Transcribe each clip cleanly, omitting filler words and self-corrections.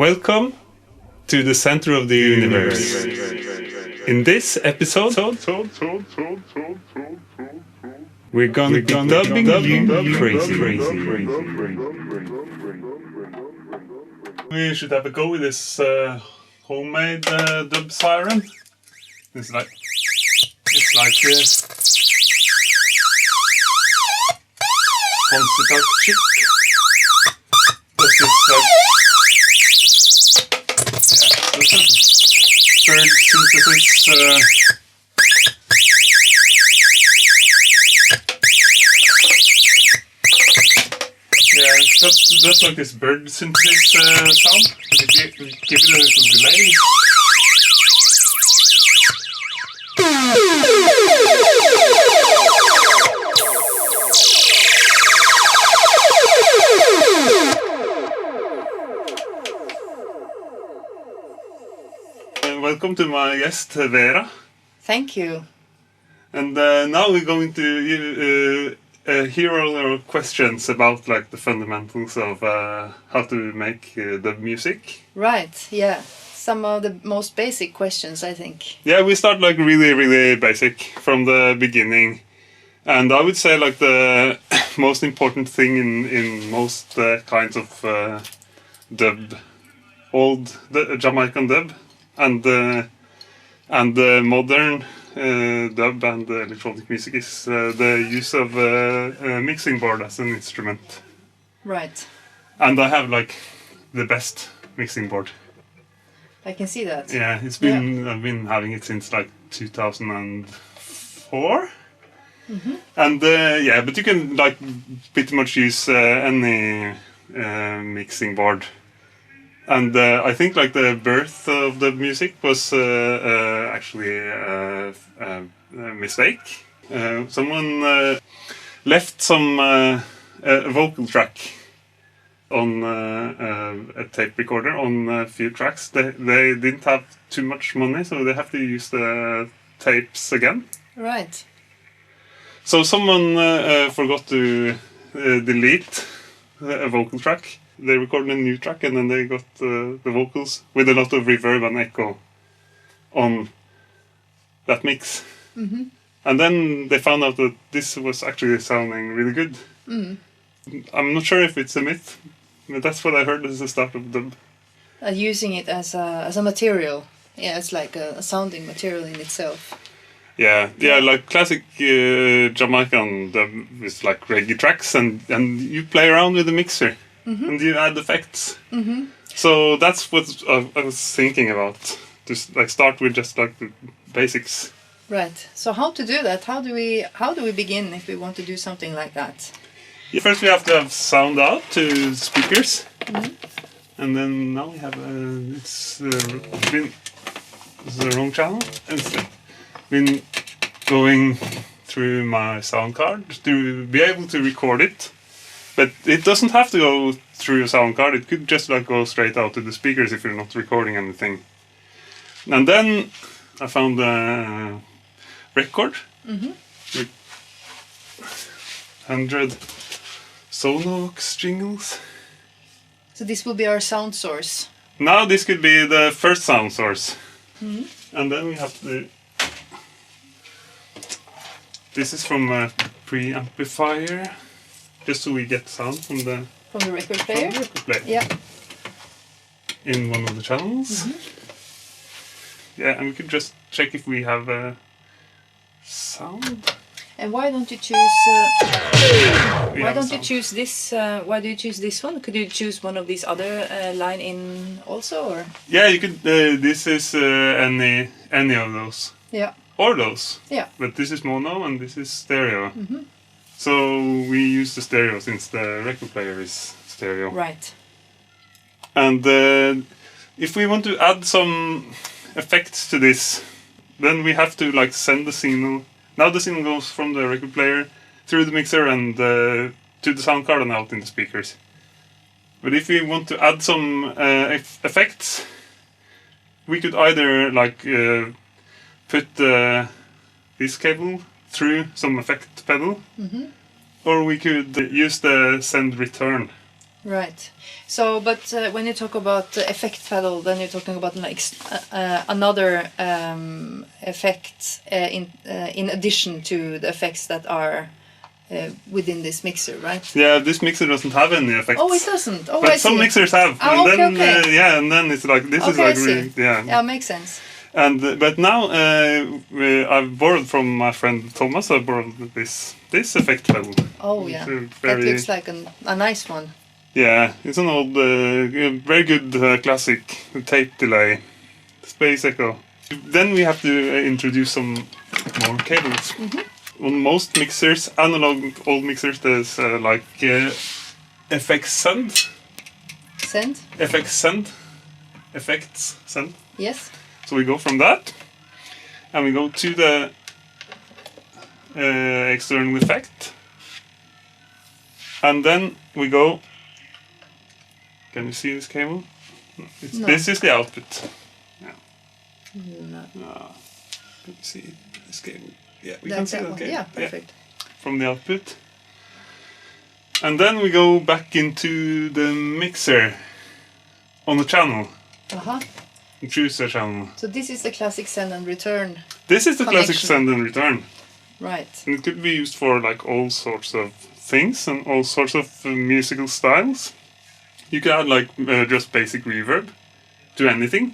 Welcome to the center of the universe. In this episode, we're gonna be dubbing you crazy. We should have a go with this homemade dub siren. It's like Ponsitak chick. This is bird synthesis. Just like this bird synthesis sound. But if you give it a little delay. Welcome to my guest, Vera. Thank you. And now we're going to hear all your questions about like the fundamentals of how to make the music. Right, yeah. Some of the most basic questions, I think. Yeah, we start like really basic from the beginning. And I would say like the most important thing in most kinds of dub, the Jamaican dub, and the modern dub and electronic music is the use of a mixing board as an instrument. Right. And I have like the best mixing board. I can see that. Yeah, I've been having it since like 2004. Mm-hmm. And but you can like pretty much use any mixing board. And I think like the birth of the music was actually a mistake. Someone left some vocal track on a tape recorder on a few tracks. They didn't have too much money, so they have to use the tapes again. Right. So someone forgot to delete a vocal track. They recorded a new track and then they got the vocals with a lot of reverb and echo on that mix. Mm-hmm. And then they found out that this was actually sounding really good. Mm. I'm not sure if it's a myth, but that's what I heard as the start of dub. Using it as a material. Yeah, it's like a sounding material in itself. Yeah, like classic Jamaican dub is like reggae tracks and you play around with the mixer. Mm-hmm. And you add effects. Mm-hmm. So that's what I was thinking about. Just like start with just like the basics. Right. So how to do that? How do we begin if we want to do something like that? Yeah, first we have to have sound out to speakers. Mm-hmm. And then now we have it's the wrong channel. It's been going through my sound card to be able to record it. But it doesn't have to go through a sound card. It could just like go straight out to the speakers if you're not recording anything. And then I found a record with 100 Sonox jingles. So this will be our sound source. Now this could be the first sound source. Mm-hmm. And then we have to... This is from a preamplifier. Just so we get sound from the record player. Yeah. In one of the channels. Mm-hmm. Yeah, and we could just check if we have a sound. And why don't you choose? Why don't you choose this? Why do you choose this one? Could you choose one of these other line in also, or? Yeah, you could. This is any of those. Yeah. Or those. Yeah. But this is mono and this is stereo. Mm-hmm. So we use the stereo since the record player is stereo. Right. And if we want to add some effects to this, then we have to like send the signal. Now the signal goes from the record player through the mixer and to the sound card and out in the speakers. But if we want to add some effects, we could either like put this cable through some effect pedal, mm-hmm. or we could use the send return Right. So, but when you talk about the effect pedal, then you're talking about like another effect in addition to the effects that are within this mixer, right? Yeah, this mixer doesn't have any effects. Oh, it doesn't. Oh, but I some see. mixers have. Oh, and okay, then yeah, and then it's like this is Okay, like I see. really, yeah. Yeah, makes sense. And but now I've borrowed from my friend Thomas. I borrowed this effect pedal. Oh yeah, It's that looks like a nice one. Yeah, it's an old, very good classic tape delay, space echo. Then we have to introduce some more cables. On most mixers, analog old mixers, there's like FX send. Send? FX send. Effects send. Yes. So we go from that, and we go to the external effect, and then we go. Can you see this cable? No. This is the output. Yeah. No. Can you see this cable? Yeah, we That's can see that that one. cable. Yeah, perfect. From the output. And then we go back into the mixer on the channel. Uh-huh. And choose a channel. So this is the classic send and return. This is the classic Connection. send and return. Right. And it could be used for like all sorts of things and all sorts of musical styles. You could add like just basic reverb to anything.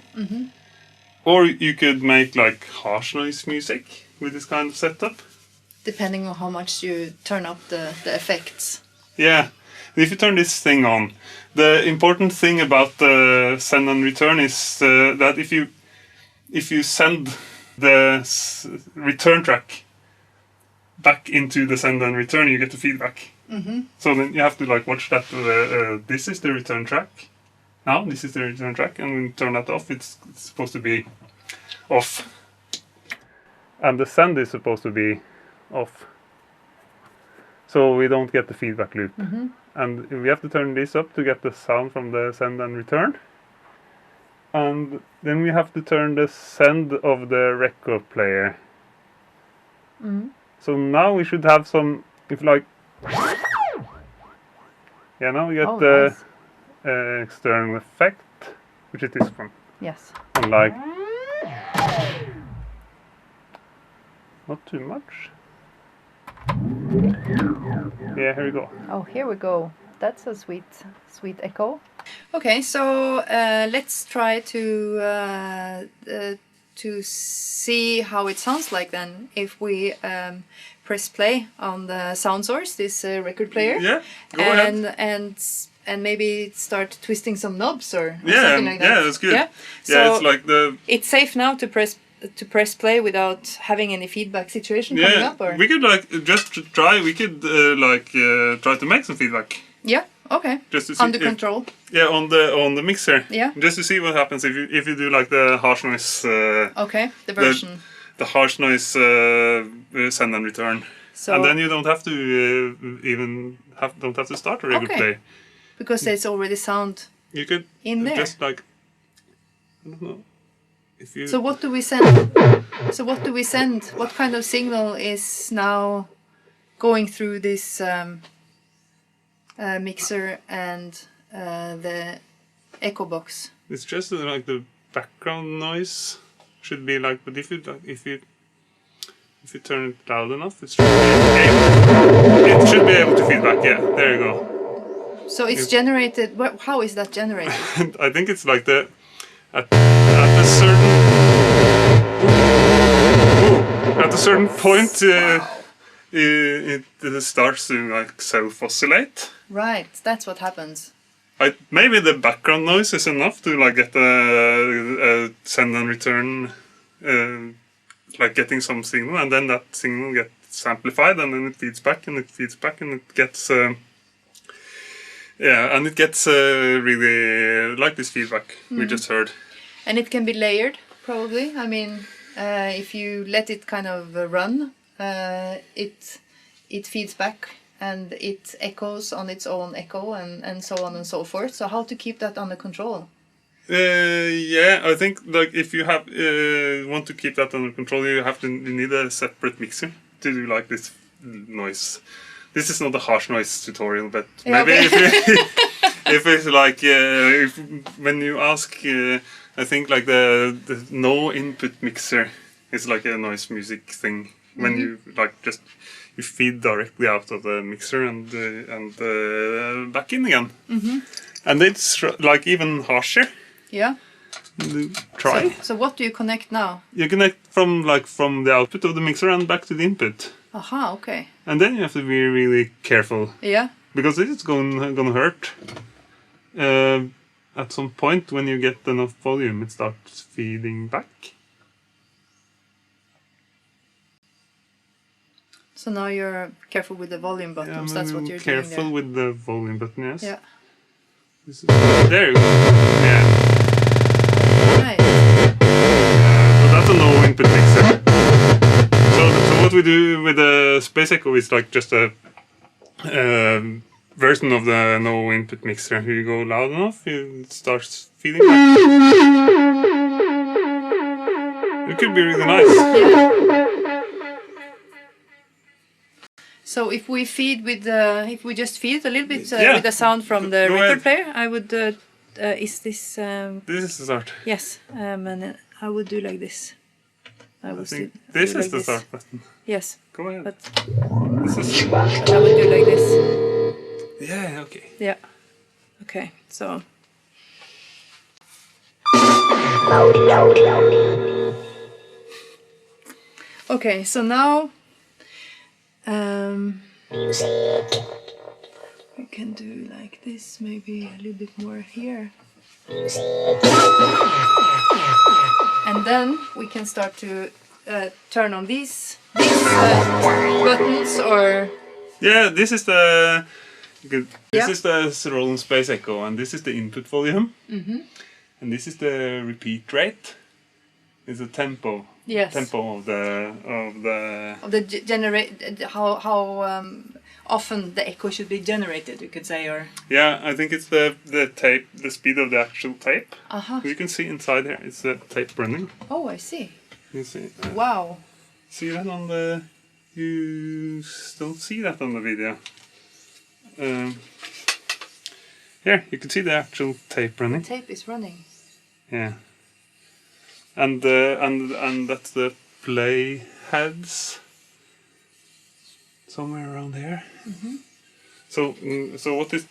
Or you could make like harsh noise music with this kind of setup. Depending on how much you turn up the effects. Yeah, if you turn this thing on, the important thing about the send and return is that if you send the return track back into the send and return, you get the feedback. So then you have to like watch that. This is the return track. Now this is the return track, and when you turn that off, it's supposed to be off, and the send is supposed to be off. So we don't get the feedback loop. And we have to turn this up to get the sound from the send and return. And then we have to turn the send of the record player. So now we should have some, if like, yeah, now we get the nice. external effect, which is this one. Yes. And like, not too much. Yeah, here we go. Oh, here we go. That's a sweet echo. Okay, so let's try to see how it sounds like then if we press play on the sound source, this record player. Yeah, go ahead. And maybe start twisting some knobs or Yeah, something like that. yeah, that's good. Yeah, Yeah, it's like the. It's safe now to press play without having any feedback situation coming up, or we could like just try. We could try to make some feedback. yeah, okay, Just to see under control. Yeah, on the mixer. Yeah. Just to see what happens if you do like the harsh noise. Okay, the version. The harsh noise send and return. So And then you don't have to don't have to start a regular Okay. play. because there's already sound You could in there. just like I don't know if you. So what do we send? What kind of signal is now going through this mixer and the echo box? It's just like the background noise should be like, but if you turn it loud enough, it should be able to feedback. Yeah, there you go. So it's generated. How is that generated? I think it's like at a certain point it starts to like self-oscillate. Right, that's what happens. Maybe the background noise is enough to like get a send and return, like getting some signal, and then that signal gets amplified, and then it feeds back, and it feeds back, and it gets and it gets really like this feedback we just heard. And it can be layered, probably. I mean, if you let it kind of run, it feeds back and it echoes on its own echo and so on and so forth. So how to keep that under control? Yeah, I think like if you have want to keep that under control, you need a separate mixer to do like this noise. This is not a harsh noise tutorial, but Yeah, maybe okay. if it's like if, when you ask, I think like the no input mixer is like a noise music thing. When you like just you feed directly out of the mixer and back in again, and it's like even harsher. Yeah. Try. So what do you connect now? You connect from the output of the mixer and back to the input. Aha, okay. And then you have to be really careful. Yeah. Because it's gonna hurt. At some point, when you get enough volume, it starts feeding back. So now you're careful with the volume buttons. That's what you're doing there. Careful with the volume button, yes. Yeah. There you go. Yeah. Right. So that's a no input mixer. So what we do with the Space Echo is like just a version of the no input mixer. If you go loud enough, it starts feeding back. It could be really nice. Yeah. So if we feed with if we just feed a little bit with the sound from the record player, I would. Is this? This is the start. Yes, and I would do like this. I think this is the start button. Yes. Go ahead. But this is. But I would do like this. Yeah. Okay. Yeah. Okay. So. Okay. So now. We can do like this, maybe a little bit more here. And then we can start to turn on these buttons, or... Yeah, this is the... This is the Roland Space Echo, and this is the input volume. And this is the repeat rate. It's the tempo. Yes. Tempo of the how often the echo should be generated, you could say, or yeah, I think it's the tape, the speed of the actual tape. You can see inside here, it's the tape running. Oh, I see. You see? Wow. See that on the? You don't see that on the video. Here, you can see the actual tape running. The tape is running. Yeah. And that's the play heads somewhere around here. So what is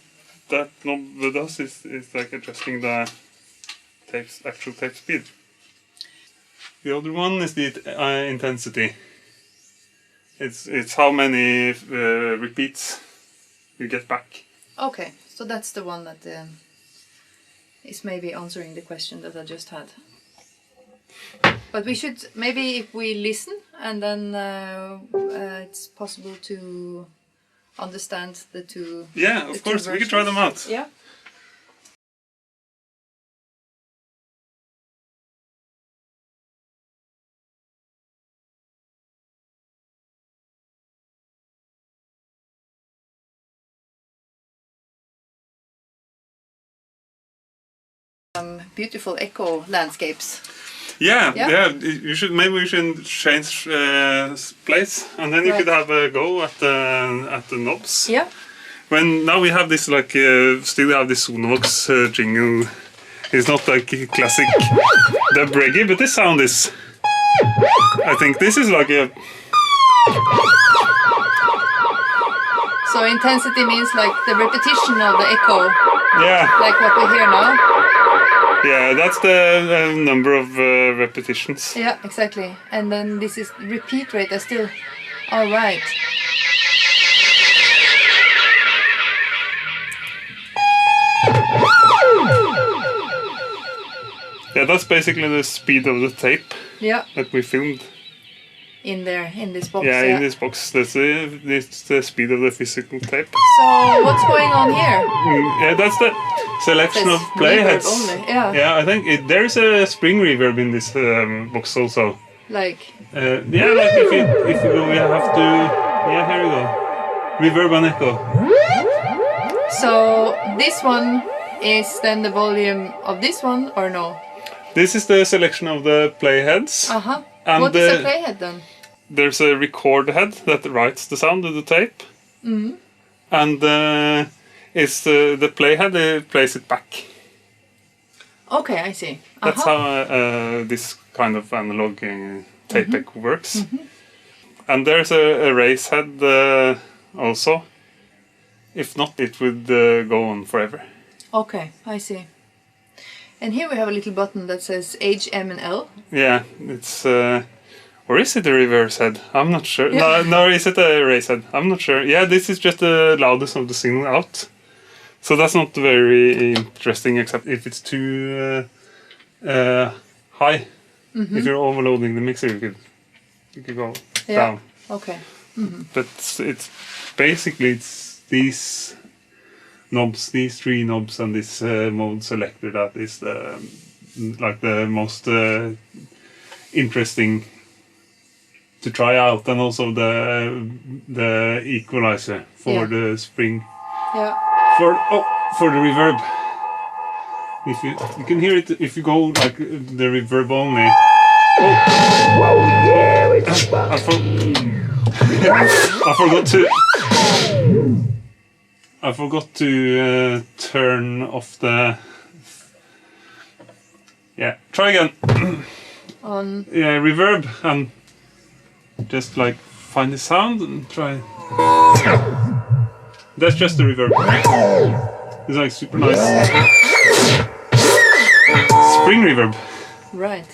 that knob does is like adjusting the actual tape speed. The other one is the intensity. It's how many repeats you get back. Okay, so that's the one that is maybe answering the question that I just had. But we should, maybe if we listen, and then it's possible to understand the two. Yeah, of course, we can try them out. Yeah. Beautiful echo landscapes. Yeah. You should we should change place, and then you could have a go at the knobs. Yeah. When now we have this like still have this Sonovox jingle. It's not like classic dub reggae, but this sound is. I think this is like a. So intensity means like the repetition of the echo. Yeah. Like what we hear now. Yeah, that's the number of repetitions. Yeah, exactly. And then this is repeat rate. I still. All right. Yeah, that's basically the speed of the tape. Yeah. That we filmed. In there, in this box. Yeah, in this box. That's the speed of the physical tape. So what's going on here? Yeah, that's the selection of playheads. Yeah, I think there's a spring reverb in this box also. Like. Yeah, like if you go, we have to. Yeah, here we go. Reverb and echo. So this one is then the volume of this one, or no? This is the selection of the playheads. And what is a playhead then? There's a record head that writes the sound of the tape. And is the playhead. It plays it back. Okay, I see. That's how this kind of analog tape deck works. And there's a raise head also. If not, it would go on forever. Okay, I see. And here we have a little button that says H, M, and L. Yeah, it's... or is it a reverse head? I'm not sure. Yeah. No, is it a raise head? I'm not sure. Yeah, this is just the loudness of the signal out. So that's not very interesting, except if it's too high. If you're overloading the mixer, you could go down. Okay. But it's basically these knobs, these three knobs, and this mode selector that is the most interesting to try out, and also the equalizer for the spring. Yeah. For the reverb. If you can hear it if you go like the reverb only. I forgot to turn off the. Yeah, try again. On. Yeah, reverb and just like find the sound and try. That's just the reverb. It's like super nice spring reverb. Right.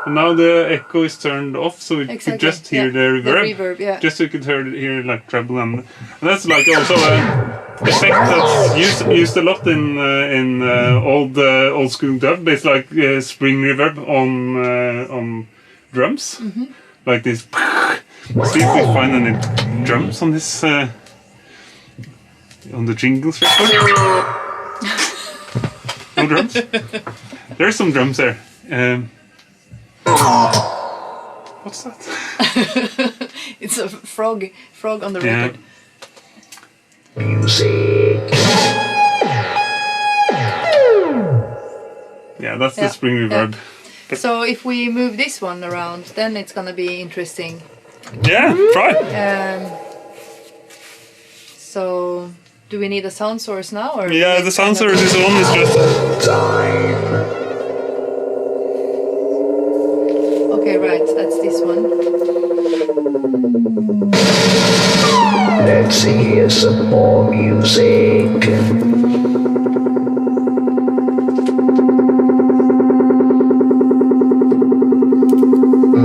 And now the echo is turned off, so you could just hear the reverb. Just so you could hear like treble, and that's like also a effect that's used a lot in old school dub. It's like spring reverb on drums, like this. See if we find any drums on this on the jingles record. No drums. There's some drums there. What's that? It's a frog on the record. Music. Yeah, that's the spring reverb. Yeah. So if we move this one around, then it's gonna be interesting. Yeah, try. So do we need a sound source now, or? Yeah, the sound source is on. It's just. Okay, right. That's this one. Let's hear some more music.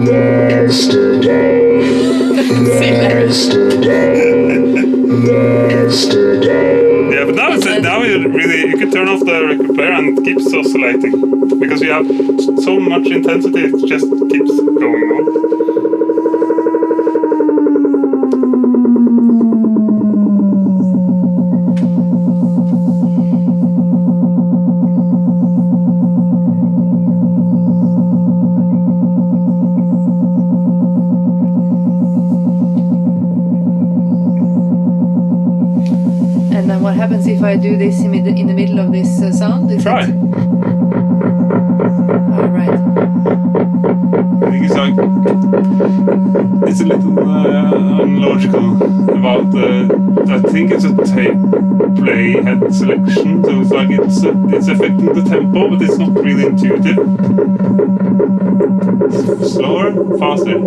Yesterday. Yeah, but now you can turn off the record player and it keeps oscillating because you have so much intensity. It just keeps going on. And then what happens if I do this in the middle of this sound? Try. All right. I think it's a little unlogical about I think it's a tape play head selection, so it's like it's affecting the tempo, but it's not really intuitive. Slower, faster.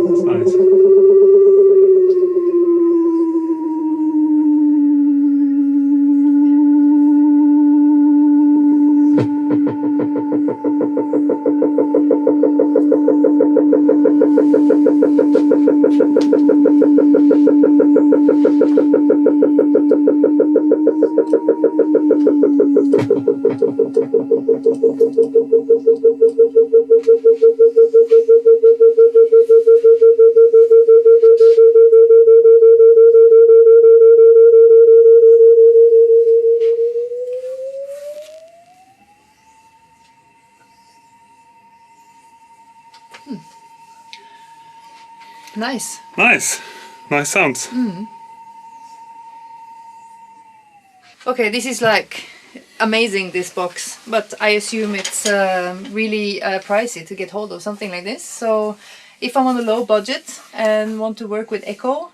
That's nice. Nice. Nice sounds. Okay, this is like amazing, this box, but I assume it's really pricey to get hold of something like this. So if I'm on a low budget and want to work with echo,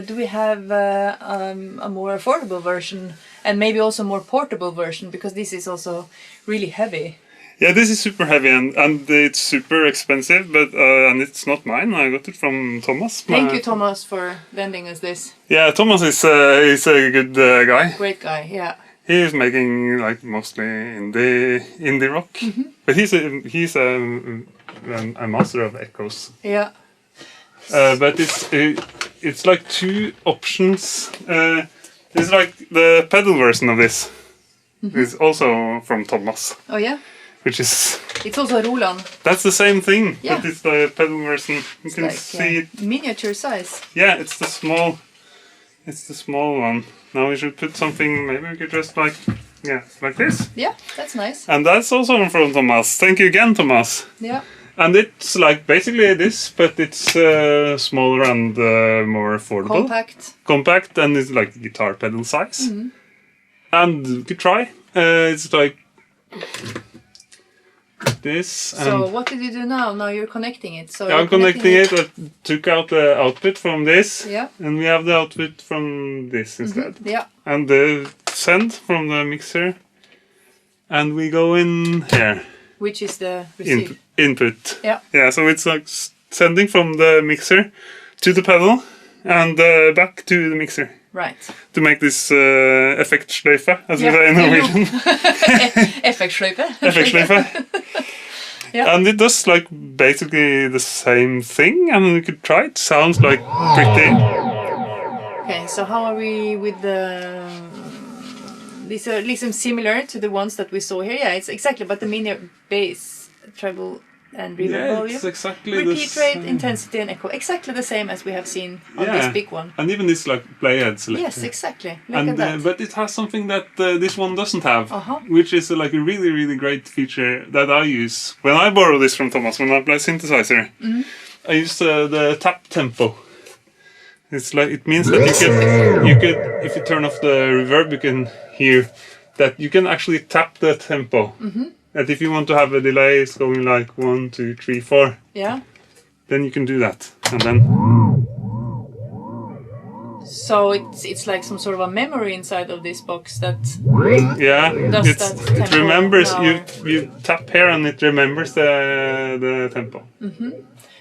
do we have a more affordable version and maybe also more portable version, because this is also really heavy? Yeah, this is super heavy and it's super expensive, but and it's not mine. I got it from Thomas. Thank you, Thomas, for lending us this. Yeah, Thomas is a good guy. Great guy, yeah. He is making like mostly indie rock, but he's a master of echoes. Yeah. But it's like two options. It's like the pedal version of this is also from Thomas. Oh yeah. Which is... It's also Roland. That's the same thing, yeah. but it's the pedal version. You can like, see it. Miniature size. Yeah, it's the small one. Now we should put something, maybe we could just like this. Yeah, that's nice. And that's also from Thomas. Thank you again, Thomas. Yeah. And it's like basically this, but it's smaller and more affordable. Compact, and it's like guitar pedal size. And you could try. It's like this. So what did you do now? Now you're connecting it. So I'm connecting it. I took out the output from this. Yeah. And we have the output from this instead. Yeah. And the send from the mixer. And we go in here. Which is the receive. Input. Yeah. Yeah, so it's like sending from the mixer to the pedal and back to the mixer. Right. To make this effektsløyfe, as we say in Norwegian. Effektsløyfe. Effektsløyfe. Yeah. And it does like basically the same thing. I mean, we could try it. Sounds like pretty. Okay, so how are we with the... These are liksom similar to the ones that we saw here. Yeah, it's exactly, but the mini bass, treble and reverb volume. It's exactly repeat rate, intensity and echo. Exactly the same as we have seen on this big one. And even this like playhead selector. Yes, exactly. Look at that. But it has something that this one doesn't have, which is like a really, really great feature that I use. When I borrow this from Thomas, when I play synthesizer, I use the tap tempo. It's like, it means that you could, if you turn off the reverb, you can hear that you can actually tap the tempo. That if you want to have a delay, it's going like 1, 2, 3, 4. Yeah. Then you can do that, and then. So it's like some sort of a memory inside of this box that. Yeah. Does that it remembers. You tap here and it remembers the tempo.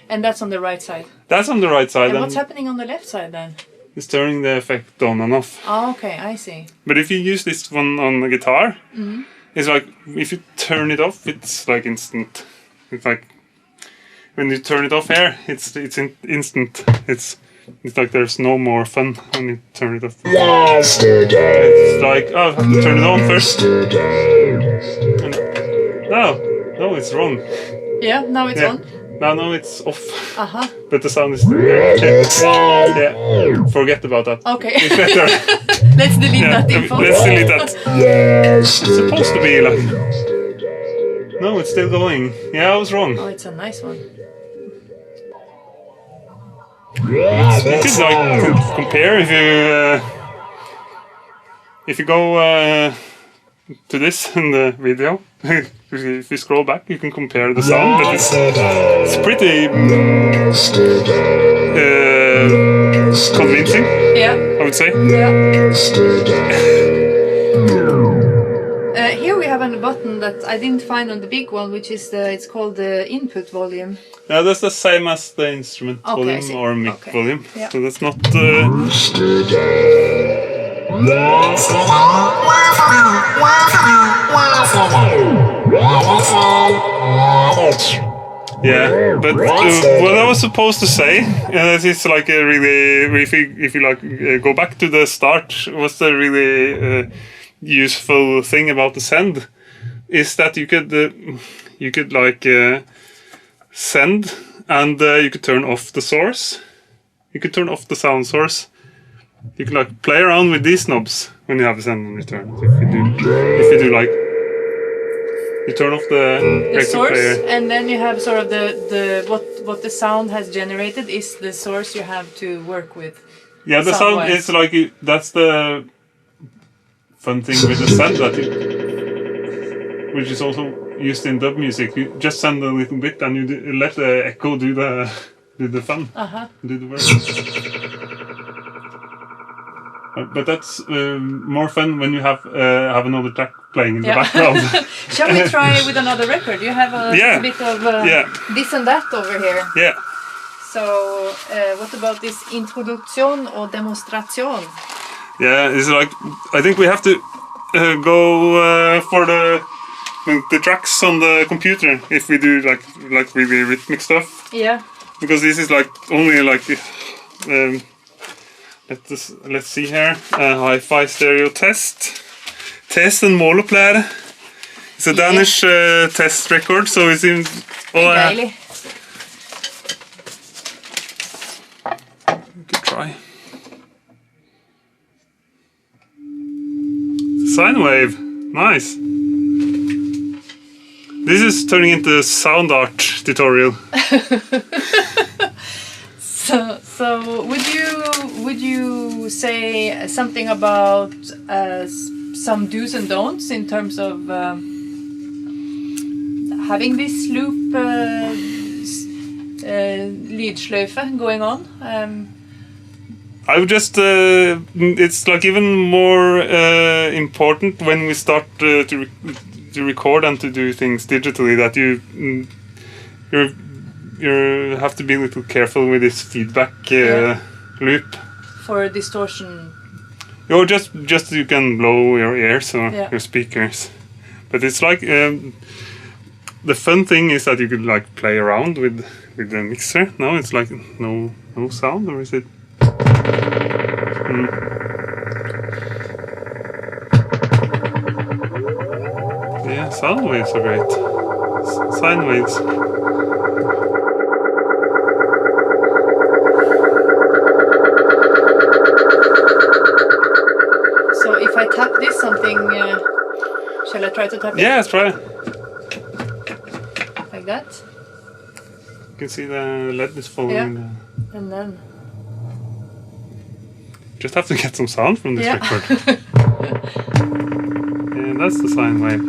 And that's on the right side. That's on the right side. And what's happening on the left side then? It's turning the effect on and off. Oh, okay, I see. But if you use this one on the guitar, it's like if you turn it off, it's like instant. It's like when you turn it off here, it's instant. It's like there's no more fun when you turn it off. Yesterday. It's like, oh, I have to turn it on first. No, it's wrong. Yeah, now it's on. No, it's off. But the sound is still there. Yeah. Forget about that. Okay. It's better. Let's delete that info. Let's delete that. It's supposed to be like... No, it's still going. Yeah, I was wrong. Oh, it's a nice one. You could like compare if you go to this in the video. If you scroll back, you can compare the sound, but it's pretty convincing. Yeah, I would say. Yeah. Here we have a button that I didn't find on the big one, which is it's called the input volume. Yeah, that's the same as the instrument volume or mic volume. Yeah. So that's not. Yeah, but what I was supposed to say, is like a really, if you like go back to the start, what's the really useful thing about the send, is that you could like send, and you could turn off the source, you could turn off the sound source. You can like play around with these knobs when you have a send and return. So if you do like, you turn off the source, player. and then you have sort of the what the sound has generated is the source you have to work with. Yeah, the sound is like that's the fun thing with the send, that which is also used in dub music. You just send a little bit and you let the echo do the fun, do the work. But that's more fun when you have another track playing in the background. Shall we try with another record? You have a bit of this and that over here. Yeah. So what about this introduction or demonstration? Yeah, it's like I think we have to go for the tracks on the computer if we do like really rhythmic stuff. Yeah. Because this is like only like let's see here, hi-fi stereo test and målopplære. It's a Danish test record, so it's in. Deilig. We could try. Sine wave, nice. This is turning into a sound art tutorial. So would you say something about some do's and don'ts in terms of having this loop lydsløyfe going on? I would just it's like even more important when we start to record and to do things digitally that you have to be a little careful with this feedback loop. For distortion. Or just you can blow your ears or your speakers. But it's like the fun thing is that you could like play around with the mixer. Now it's like no sound, or is it? Yeah, sound waves are great. Sine waves. So if I tap this something, shall I try to tap it? Yeah, let's try. Like that? You can see the LED is following. Yeah. And then. Just have to get some sound from this record. Yeah, that's the sine wave.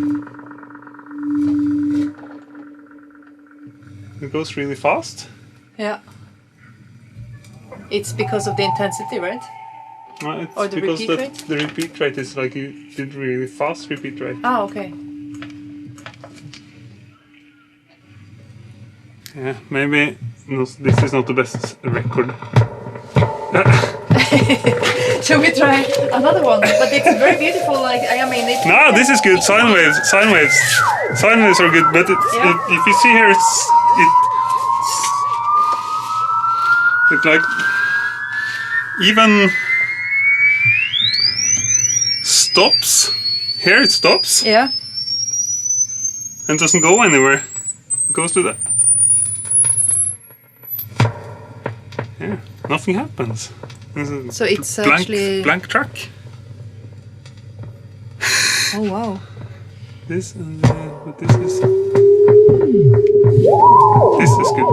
It goes really fast. Yeah. It's because of the intensity, right? No, it's or the because repeat rate? The repeat rate is like you did really fast repeat rate. Ah, okay. Yeah, maybe this is not the best record. Shall we try another one? But it's very beautiful. Like I mean, it's. No, this is good. Sine waves are good. But if you see here, it's like even stops. Here it stops. Yeah. And doesn't go anywhere. It goes to that. Yeah, nothing happens. So it's blank, actually blank track. Oh wow! This and but this is good. No?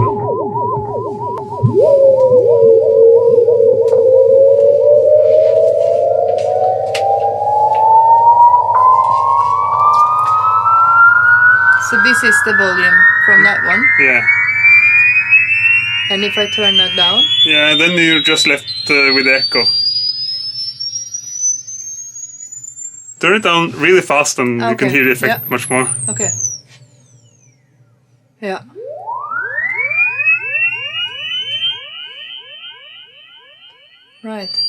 So this is the volume from that one. Yeah. And if I turn that down? Yeah, then you're just left with the echo. Turn it down really fast and you can hear the effect much more. Okay. Yeah. Right.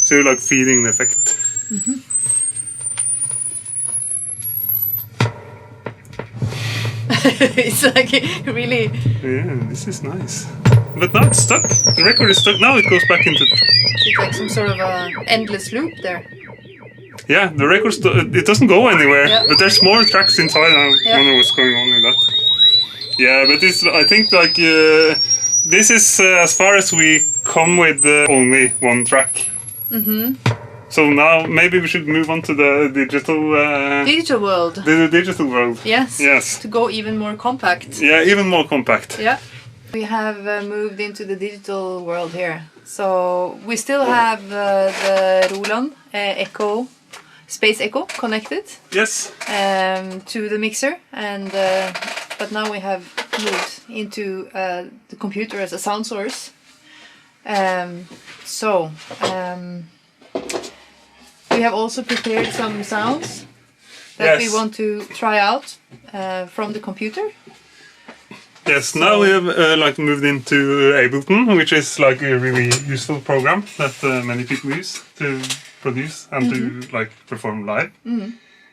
So you're like feeding the effect. Mm-hmm. It's like really. Yeah, this is nice. But now it's stuck. The record is stuck. Now it goes back into. It's like some sort of a endless loop there. Yeah, the record it doesn't go anywhere. Yeah. But there's more tracks inside. I don't know what's going on with that. Yeah, but this I think like this is as far as we come with only one track. Mm-hmm. So now maybe we should move on to the digital. Digital world. The digital world. Yes. Yes. To go even more compact. Yeah, even more compact. Yeah. We have moved into the digital world here. So we still have the Roland Echo space echo connected Yes. to the mixer, and but now we have moved into the computer as a sound source. We have also prepared some sounds that we want to try out from the computer. Yes, now we have like moved into Ableton, which is like a really useful program that many people use to produce and to like perform live.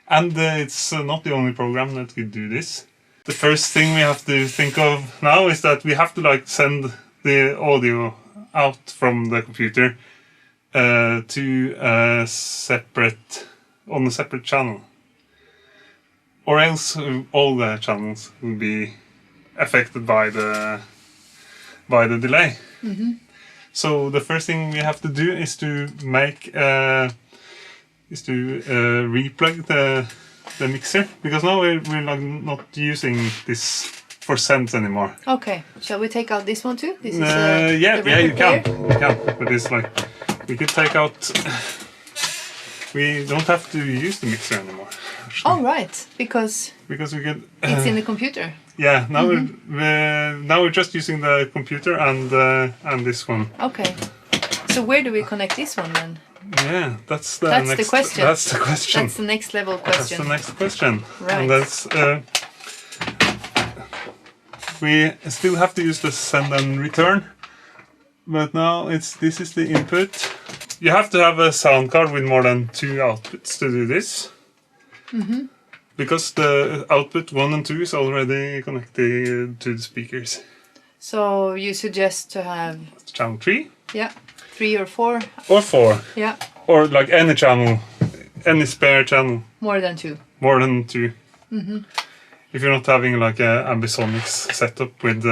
And it's not the only program that could do this. The first thing we have to think of now is that we have to like send the audio out from the computer to a separate channel, or else all the channels will be affected by the delay. So the first thing we have to do is to make replug the mixer, because now we're like not using this for synth anymore. Okay, shall we take out this one too? This is yeah, you can. But it's like we could take out. We don't have to use the mixer anymore. Actually. Oh right, because we could. It's in the computer. Yeah, now we're just using the computer and this one. Okay, so where do we connect this one then? Yeah, that's the question. That's the question. That's the next level question. That's the next question. Right. And that's we still have to use the send and return, but now this is the input. You have to have a sound card with more than 2 outputs to do this. Because the output 1 and 2 is already connected to the speakers. So you suggest to have channel 3? Yeah, 3 or 4. Or 4. Yeah. Or like any channel, any spare channel. More than 2. More than 2. If you're not having like a ambisonics setup with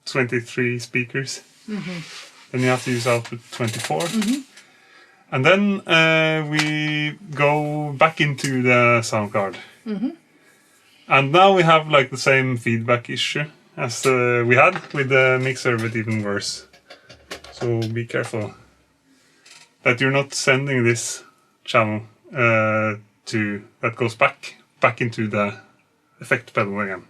23 speakers, then you have to use output 24. And then we go back into the sound card. And now we have like the same feedback issue as we had with the mixer, but even worse. So be careful that you're not sending this channel that goes back into the effect pedal again.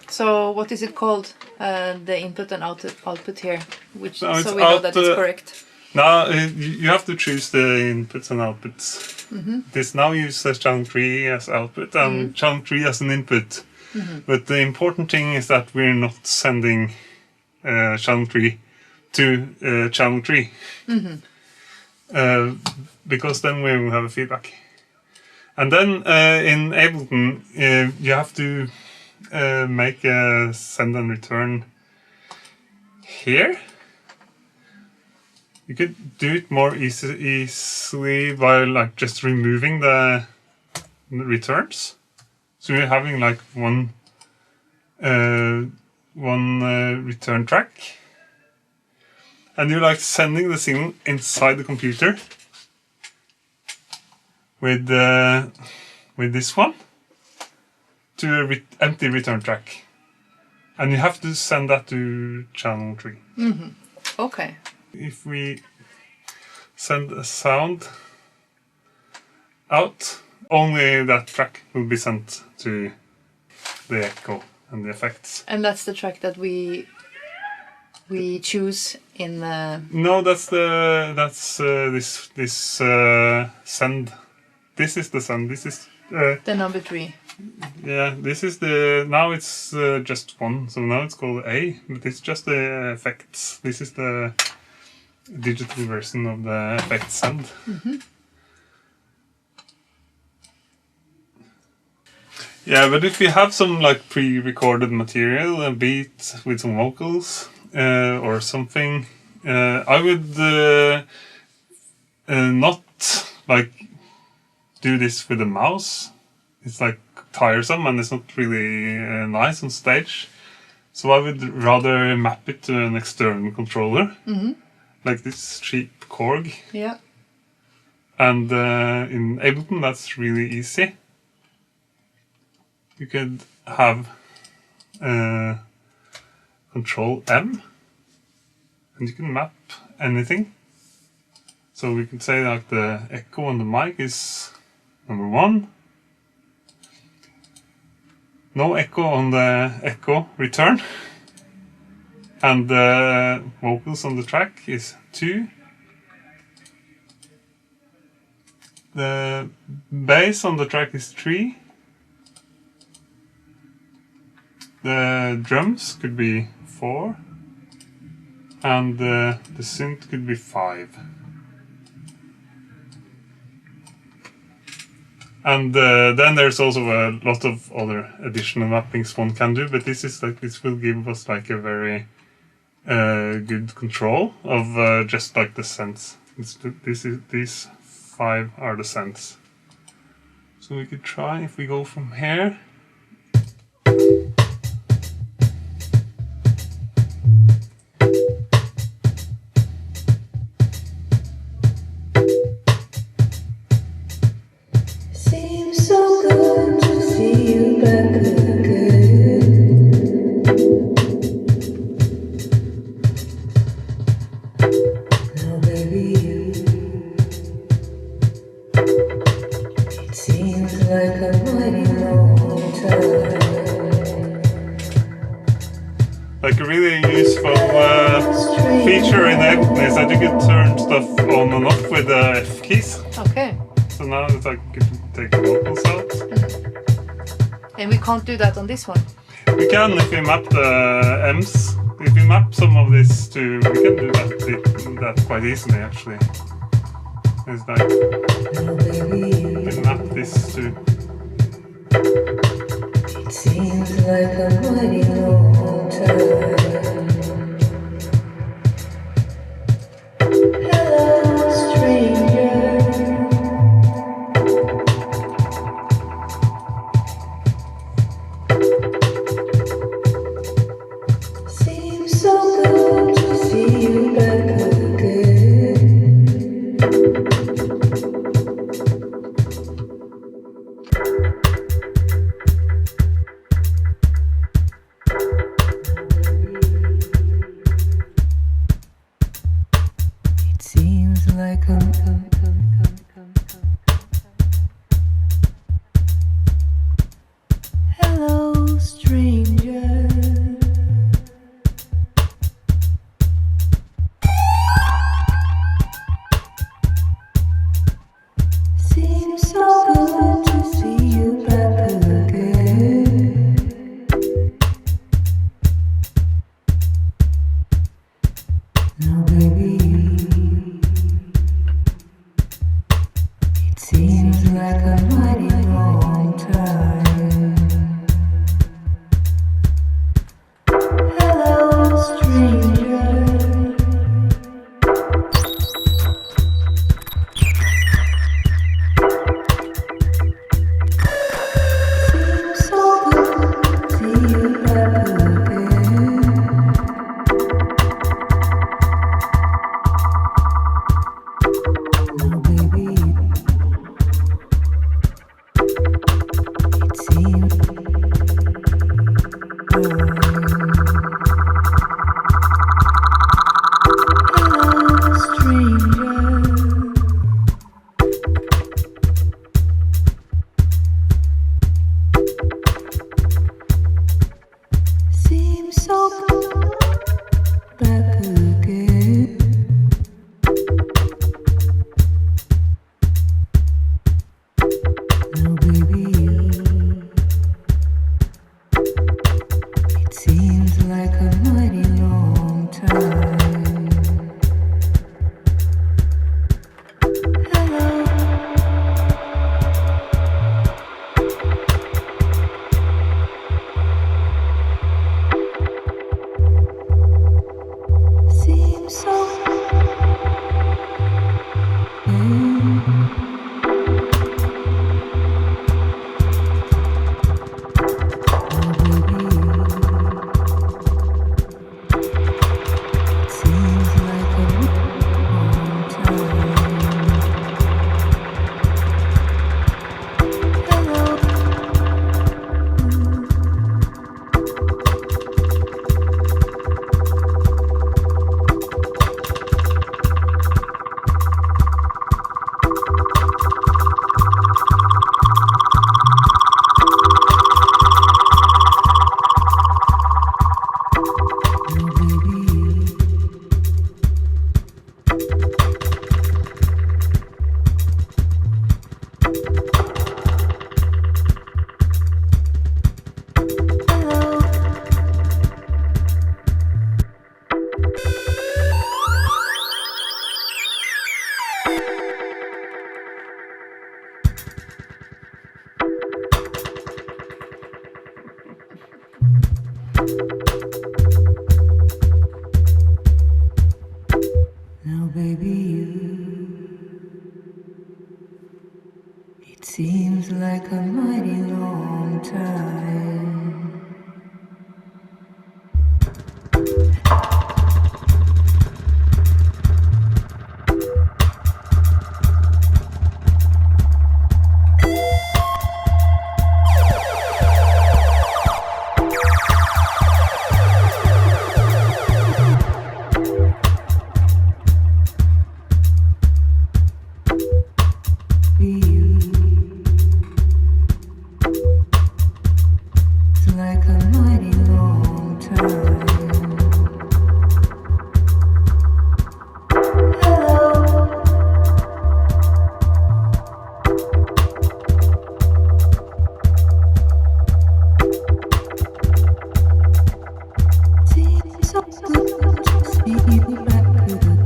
So what is it called? The input and output here, which No, so we know that it's correct. Now you have to choose the inputs and outputs. This now uses channel 3 as output and channel 3 as an input. But the important thing is that we're not sending channel 3 to channel 3. Because then we will have a feedback. And then in Ableton you have to make a send and return here. You could do it more easily by like just removing the returns. So you're having like one return track, and you're like sending the signal inside the computer with this one to an empty return track, and you have to send that to channel 3. Okay. If we send a sound out, only that track will be sent to the echo and the effects. And that's the track that we choose in the... No, that's this send. This is the send. This is the number 3. Yeah, this is the... Now it's just 1, so now it's called A, but it's just the effects. This is the digital version of the effect send. Yeah, but if you have some like pre-recorded material, a beat with some vocals or something, I would not like do this with a mouse. It's like tiresome and it's not really nice on stage. So I would rather map it to an external controller. Like this cheap Korg. Yeah. And in Ableton that's really easy. You could have Control M and you can map anything. So we could say that the echo on the mic is number 1. No echo on the echo return. And the vocals on the track is 2. The bass on the track is 3. The drums could be 4. And the synth could be 5. And then there's also a lot of other additional mappings one can do, but this will give us like a very good control of just like the synths. These 5 are the synths. So we could try if we go from here. Seems so good to see you back again. Now baby, it seems like a mighty long time. Like a really useful feature in Ableton is that you can turn stuff on and off with the F keys. Okay. So now it's like you can take the vocals out. And we can't do that on this one. We can if we map the M's. If we map some of this to, we can do that quite easily actually. It's like we can map this to. It seems like a mighty long time. Hello, stranger. Seems so good to see you back again. It seems like hello, stranger. Seems so good to see you back again. Now baby, Now, baby, it seems like a mighty long time. It's like a mighty long time. Seems so good to see you back again.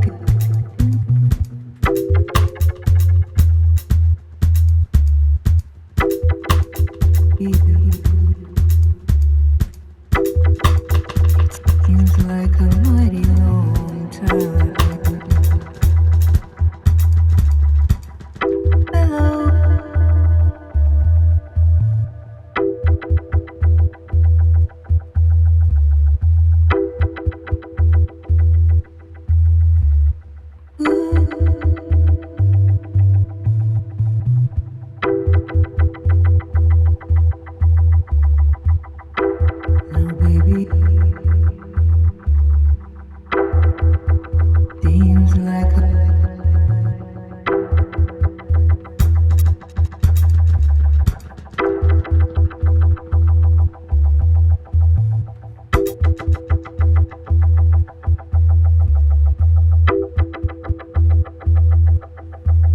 Seems like a mighty long time. Hello. Now, baby, seems like a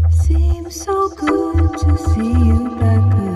seems so good to see you back again.